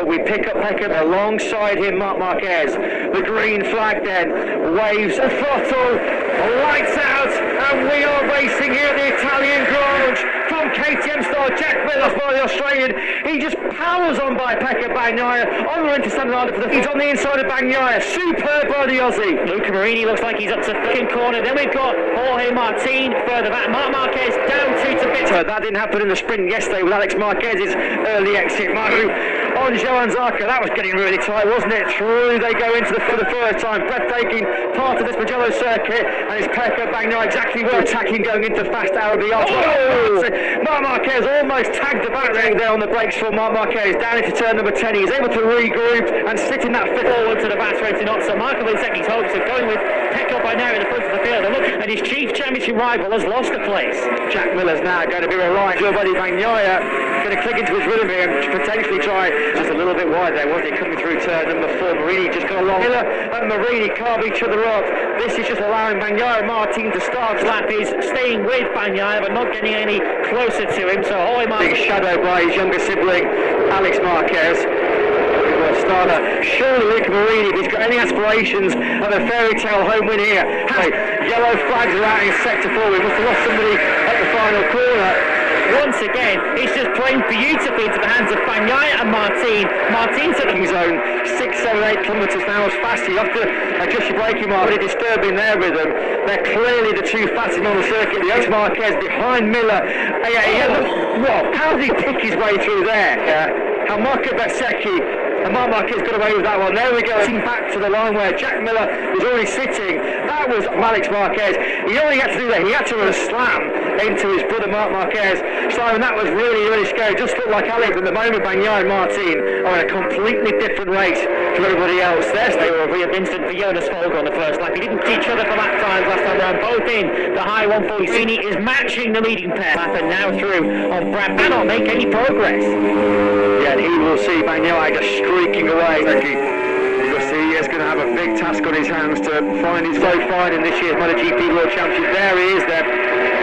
We pick up Peckham alongside him, Marc Marquez. The green flag then waves a throttle, lights out, and we are racing here at the Italian Grange from KTM star Jack Miller by the Australian. He just powers on by Pecca Bagnaia on the into San Ronaldo for the feet on the inside of Bagnaia. Superb by the Aussie. Luca Marini looks like he's up to second corner. Then we've got Jorge Martin further back. Marc Marquez down to bits. So that didn't happen in the sprint yesterday with Alex Marquez's early exit. Maru on Johan Zarco. That was getting really tight, wasn't it? Through they go into for the first time. Breathtaking part of this Mugello circuit, and it's Pecca Bagnaia exactly where attacking going into fast Arabi. Marc Marquez almost tagged the back there on the brakes for Marc Marquez down into turn number 10. He's able to regroup and sit in that fifth forward to the back straight to not. So Michael Bezzecchi's hopes of going with Pecca Bagnaia in the front of the field. And look, and his chief championship rival has lost a place. Jack Miller's now going to be reliant. Giovanni Bagnaia going to click into his rhythm here and potentially try just a little bit wide there, wasn't he? Coming through turn number 4. Marini just got along. Miller and Marini carve each other up. This is just allowing Bagnaia and Martin to start. Lap is staying with Bagnaia but not getting any closer to him. So Jorge Martin, big shadow by his younger sibling Alex Marquez. Starter. Surely Luca Marini, if he's got any aspirations of a fairy tale home win here. Hey, yellow flags are out in sector 4. We must have lost somebody at the final corner. Once again, it's just playing beautifully into the hands of Bagnaia and Martin. Martin taking his own 6, 7, 8 kilometres an hour fast. You have to adjust your braking mark. Really disturbing their rhythm. They're clearly the two fastest on the circuit. The Alex Marquez behind Miller. Well, how did he pick his way through there? How Marco Bezzecchi and Marc Marquez got away with that one. There we go. Back to the line where Jack Miller was already sitting. That was Alex Marquez. All he had to do there, he had to run a slam into his brother Marc Marquez. Simon, that was really, really scary. Just looked like Alex. At the moment, Bagnaia and Martin are in a completely different race to everybody else. They were a instant for Jonas Folger on the first lap. He didn't see each other for lap times last time round. Both in the high 140. Cini is matching the leading pair. And now through on Brad. Cannot make any progress. Yeah, and he will see Bagnaia just streaking away. You'll see he is going to have a big task on his hands to find his way fine in this year's Motogp World Championship. There he is there.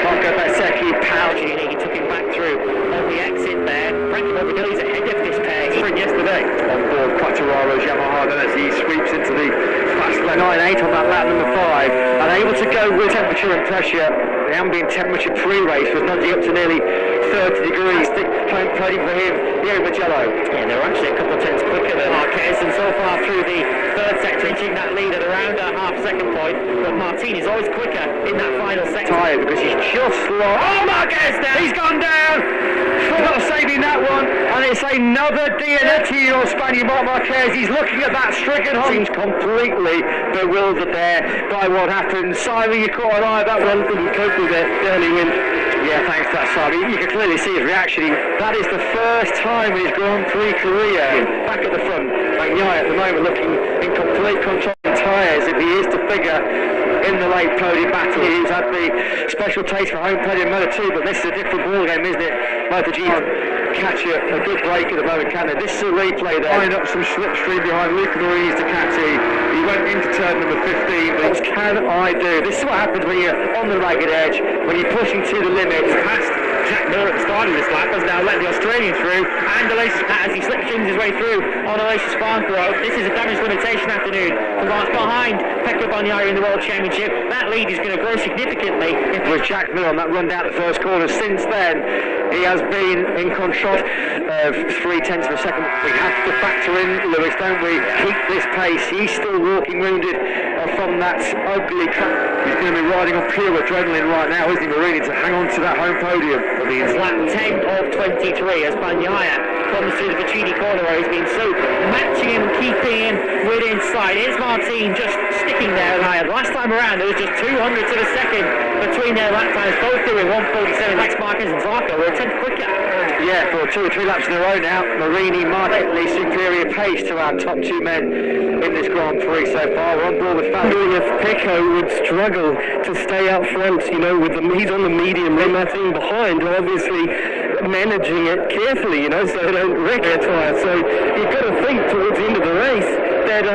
Marco Bezzecchi pouting. He took him back through on the exit there. Frankie Morbidelli's ahead of this pair. Sprint yesterday on board Quattararo's Yamaha, then as he sweeps into the fast lane 9.8 on that lap number 5, and able to go with temperature and pressure. The ambient temperature pre-race was nudging up to nearly 30 degrees. Home podium for him here in Mugello. Yeah, they're actually a couple of tenths quicker than Marquez, and so far through the third sector, reaching that lead at around a half-second point. But Martin is always quicker in that final sector. Tired because he's just lost. Oh, Marquez down! He's gone down! Thought of saving that one, and it's another DNF Spaniard Marc Marquez. He's looking at that stricken home. Seems completely bewildered there by what happened. Simon, you caught an eye of that one. Didn't cope with it. Early win. Yeah, thanks to that, Simon. You can clearly see his reaction. That is the first time in his Grand Prix career. Back at the front, Bagnaia at the moment looking in complete control of the tyres. If he is to figure in the late podium battle, he's had the special taste for home podium Moto 2, but this is a different ball game, isn't it? Motogp catch a good break at the moment, can they? This is a replay there. Lining up some slipstream behind Luca Marini's Ducati. He went into turn number 15, but what can I do? This is what happens when you're on the ragged edge, when you're pushing to the limits. Past Jack Miller at the start of this lap has now let the Australian through, and as he slipstreams his way through on Aloysius Farngrove. This is a damage limitation afternoon for what's behind Pecca Bagnaia in the World Championship. That lead is going to grow significantly. With Jack Miller on that run down the first corner, since then he has been in control of 0.3 of a second. We have to factor in, Lewis, don't we? Keep this pace. He's still walking wounded from that ugly crash. He's going to be riding on pure adrenaline right now, isn't he, Marini, to hang on to that home podium. It's lap 10 of 23 as Bagnaia comes through the Vicini corner where he's been so matching him, keeping him with inside. Here's Martin just sticking there. Last time around there was just 200ths of a second between their lap times, both doing 1:47. Max Marquez and Zarco were a tenth quicker. Yeah, for 2 or 3 laps in a row now, Marini markedly superior pace to our top 2 men in this Grand Prix so far. We're on board with Fabio. If Pecco would struggle to stay up front, with he's on the medium, and Martin behind, obviously managing it carefully, so they don't wreck their tyre. So you've got to think towards the end of the race that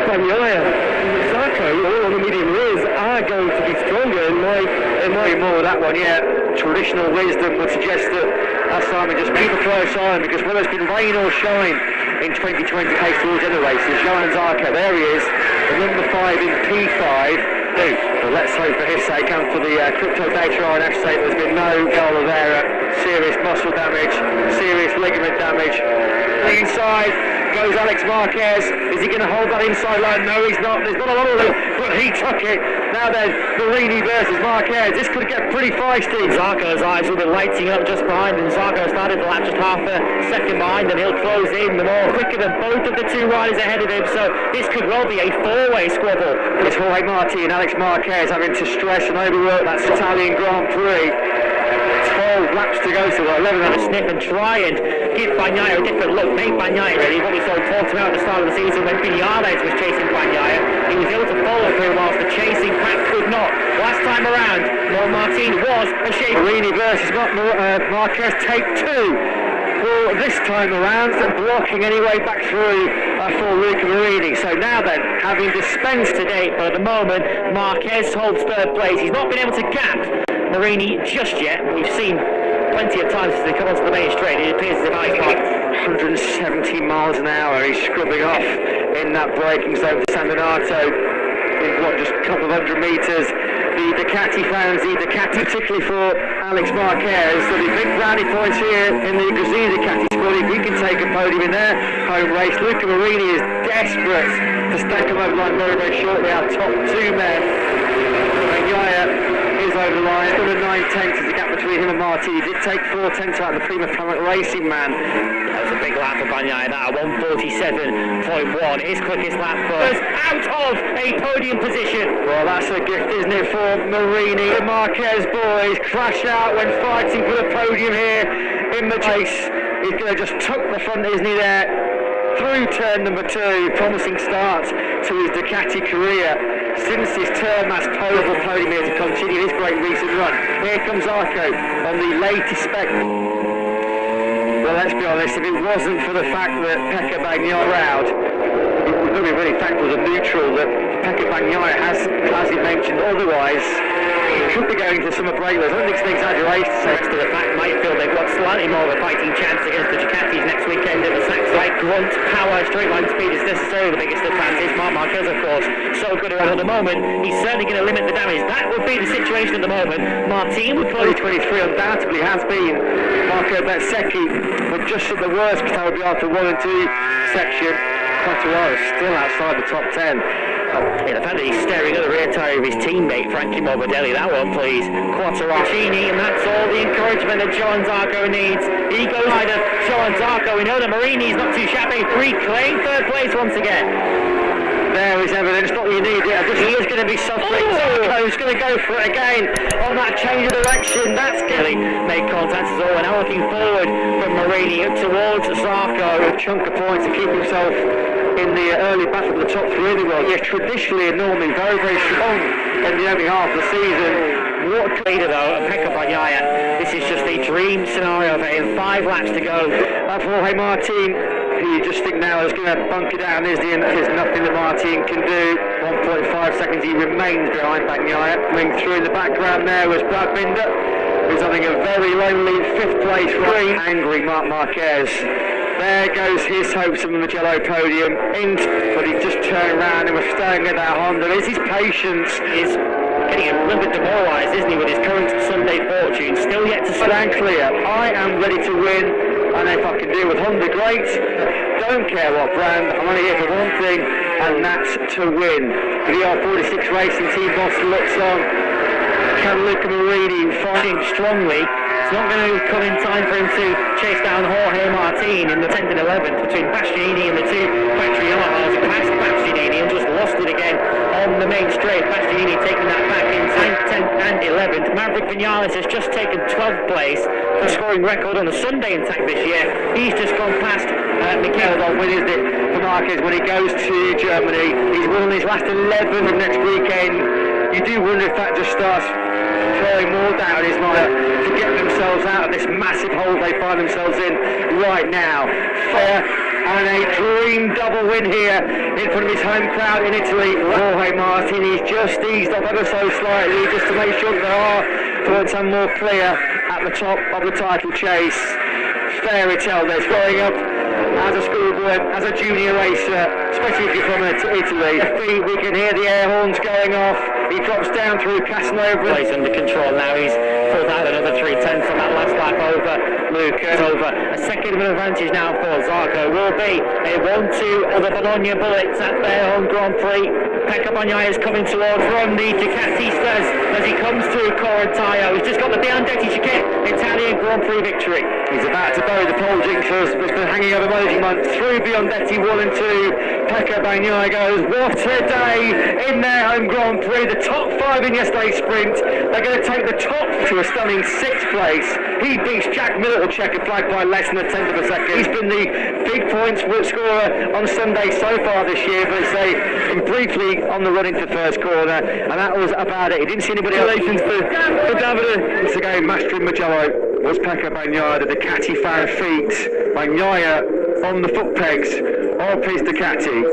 Bagnaia and Zarco, all on the medium rears, are going to be stronger. There might be more of that one, yeah. Traditional wisdom would suggest that Simon just keep a close eye on, because whether it's been rain or shine in 2020 pace towards other races. Johan Zarco, there he is, the number 5 in P5. Well, let's hope for his sake and for the crypto data RNF sake there's been no Oliveira serious muscle damage, serious ligament damage. Inside goes Alex Marquez. Is he going to hold that inside line? No, he's not. There's not a lot of room, but he took it. Now then, Marini versus Marquez. This could get pretty feisty. Zarco's eyes will be lighting up just behind him. Zarco started the lap just half a second behind, and he'll close in the more quicker than both of the two riders ahead of him. So this could well be a four-way squabble. It's Jorge Martin and Alex Marquez having to stress and overwork that Italian Grand Prix. 12 laps to go, so 11 have a sniff and try and give Bagnaia a different look, make Bagnaia ready. What we saw talked about at the start of the season when Vinales was chasing Bagnaia, he was able to follow through whilst the chasing pack could not. Last time around, Martin was a shame. Marini versus Marquez, take 2. Well, this time around, and blocking anyway back through for Luca Marini. So now then, having dispensed to date, but at the moment, Marquez holds third place. He's not been able to gap Marini just yet. We've seen plenty of times as they come onto the main straight. It appears as if Alex 170 miles an hour. He's scrubbing off in that braking zone for San Donato in just a couple of hundred metres. The Ducati fans, particularly for Alex Marquez, so the big brownie points here in the Grazini Ducati squad. If he can take a podium in their home race, Luca Marini is desperate to stack him over the line very, very shortly. Our top 2 men. Bagnaia is over the line. Still a 9/10 is the gap between him and Martin. He did take 4/10 out of the Prima Planet Racing man. That was a big lap for Bagnaia, that at 1:47.1. His quickest lap was out of a podium position. Well, that's a gift, isn't it, for Marini. The Marquez boys crash out when fighting for the podium here in the chase. He's going to just tuck the front, isn't he, there? Through turn number 2, promising start to his Ducati career since his term as podium here to continue his great recent run. Here comes Zarco on the latest spec. Well, let's be honest, if it wasn't for the fact that Pecco Bagnaia proud, we're going to be really thankful as a neutral that Pecco Bagnaia has, as he mentioned, otherwise could be going to summer break. I don't think it's an exaggeration to say. The rest of the pack might feel they've got slightly more of a fighting chance against the Ducatis next weekend at the Sachs. Like grunt, power, straight line speed is necessarily the biggest advantage. Marquez, of course, so good around at the moment. He's certainly going to limit the damage. That would be the situation at the moment. Martin would probably 23 undoubtedly has been. Marco Bezzecchi would just at the worst because that would be after 1 and 2 section. Quattararo still outside the top 10. Yeah, the fact that he's staring at the rear tyre of his teammate Frankie Morbidelli, that one please. Quattararo, and that's all the encouragement that Johan Zarco needs. He goes either Johan Zarco. We know that Marini's not too shabby. Reclaim third place once again. There is evidence, not that you need it. He is going to be suffering. Zarco's going to go for it again on that change of direction. That's Kelly made contact as well. We're now looking forward from Marini towards Zarco. A chunk of points to keep himself in the early battle of the top 3 in the world. He is traditionally and normally very, very strong in the opening half of the season. What leader though, and Pecco Bagnaia. This is just a dream scenario for him. 5 laps to go. For Jorge Martin, who you just think now is going to bunk it down, isn't he? And there's nothing that Martin can do. 1.5 seconds, he remains behind Bagnaia. Coming through in the background there was Brad Binder, who's having a very lonely 5th place run. Angry Marc Marquez. There goes his hopes of the Mugello podium, but he just turned around and was staring at that Honda. Is his patience is getting a little bit demoralised, isn't he, with his current Sunday fortune? Still yet to stand clear. I am ready to win, and if I can deal with Honda, great. Don't care what brand. I'm only here for one thing, and that's to win. The R46 Racing Team boss looks on. Can Luca Marini fighting strongly? It's not going to come in time for him to chase down Jorge Martin in the 10th and 11th between Bastianini and the 2 factory Yamahas. Past Bastianini and just lost it again on the main straight. Bastianini taking that back in 10th and 11th. Maverick Vinales has just taken 12th place, the scoring record on the Sunday in TAC this year. He's just gone past Mugello. Win, isn't it, for Marquez when he goes to Germany. He's won his last 11 of next weekend. You do wonder if that just starts throwing more doubt in his mind to get themselves out of this massive hole they find themselves in right now. Fair and a dream double win here in front of his home crowd in Italy. Jorge Martin, he's just eased up ever so slightly just to make sure that there are points and more clear at the top of the title chase. Fairy tale, they're going up as a schoolboy. excellent as a junior racer, especially if you're from Italy. We can hear the air horns going off. He drops down through Casanova. He's under control now. He's pulled out another 3/10 on that last lap over Luke. Over a second of an advantage now for Zarco. Will be a 1-2 of the Bologna Bullets at their home Grand Prix. Pecco Bagnaia is coming toward from the Ducatistas as he comes through Corentaio. He's just got the Biandetti chicane Italian Grand Prix victory. He's about to bury the pole jinxers, which been hanging over Motogp. Through Biandetti 1 and 2. Pecco Bagnaia goes, what a day in their home Grand Prix. The top 5 in yesterday's sprint. They're going to take the top to a stunning 6th place. He beats Jack Miller to checker flag by less than a tenth of a second. He's been the big points scorer on Sunday so far this year, but say briefly on the run into first corner, and that was about it. He didn't see anybody else. For Davide. Once again, mastering Mugello was Pecco Bagnaia. The Ducati found feet. Bagnaia on the foot pegs of his Ducati.